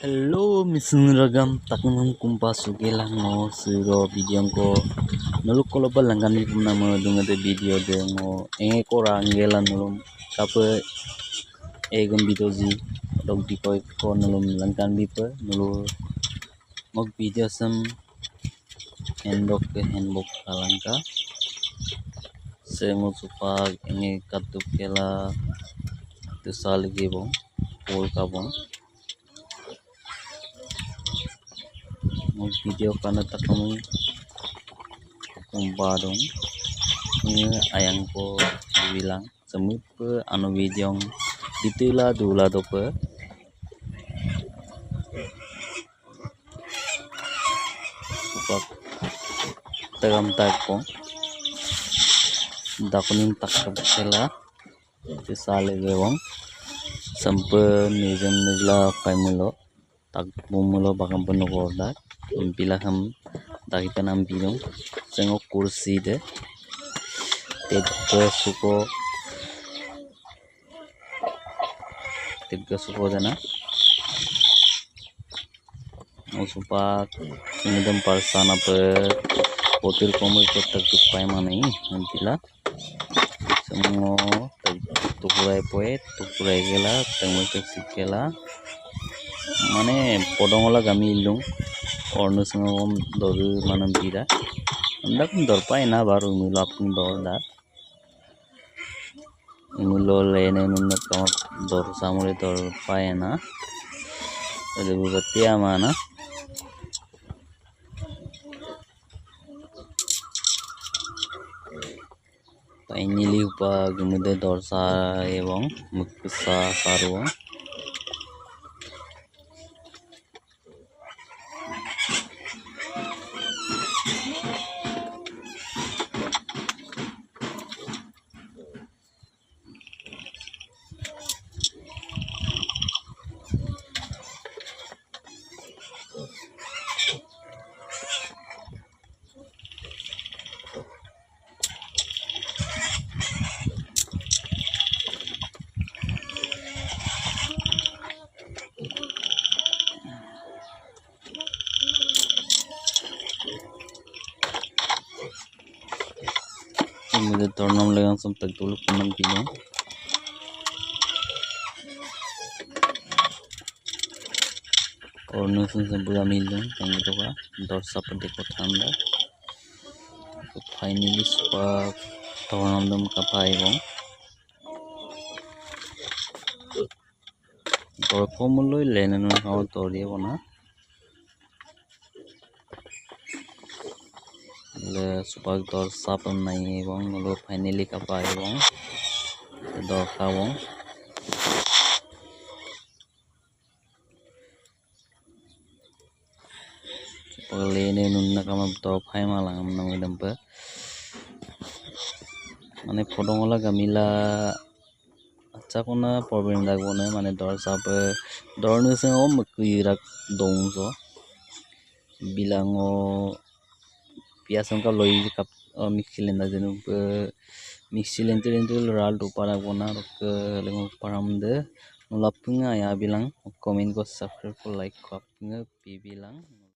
Hello, misinragam taknang kumpa sugelang no siro video ko nuluk ko ba langgan di pumna mo dunga de video de mo ko rangela nulum kape egam bidozi dog di ko nulum langgan bi pe nulu mog video sam handbook kalangka se mo supag katup kela tu sal gebong pol kabong video kana takamo kumpa dong ayang ko bilang semut pe anu video ditila dula dope supak tagam takpo dakunin takap kela tisale gebong sampe nizam nigla paimelo tak mumulo bakam penuh kordak bila ham dagi penam binong sengo kursi de tedga suko dana usupak ingedam parsana pe potir komoi ko tagtuk pai manai bila semua tukurai poet tukurai gela tengmo teksik gela mane podongola gami ilung orno singom doru manam bida andak dorpai na baru milapun dorda imulo lene nunna kam dor samure dor paena ade bugatia mana painili upa gumude dorsa ebong muksa saru मुझे तोड़ना लगा सब तक तो लोग कमन P low और नूसन से बुरा मिल लो तंग तो का दर्शक पर देखो ठंडा तो फाइनली सुपर तोड़ना दम का पाएगा और फॉर्मूला लेने में खाओ तोड़िए बना le supak dor sapam nai bong lo finally kapai bong dor khabong supak lene nunna kama dor phai malang nang idam pe mane podongola gamila acha kona problem dagbone mane dor sape dor nu se om kuirak dongso bilango piasam ka loi kap mixi lenda jenu mixi lente ral do para bona rok lengo param de nulapunga ya bilang comment ko subscribe ko like ko apnga pi bilang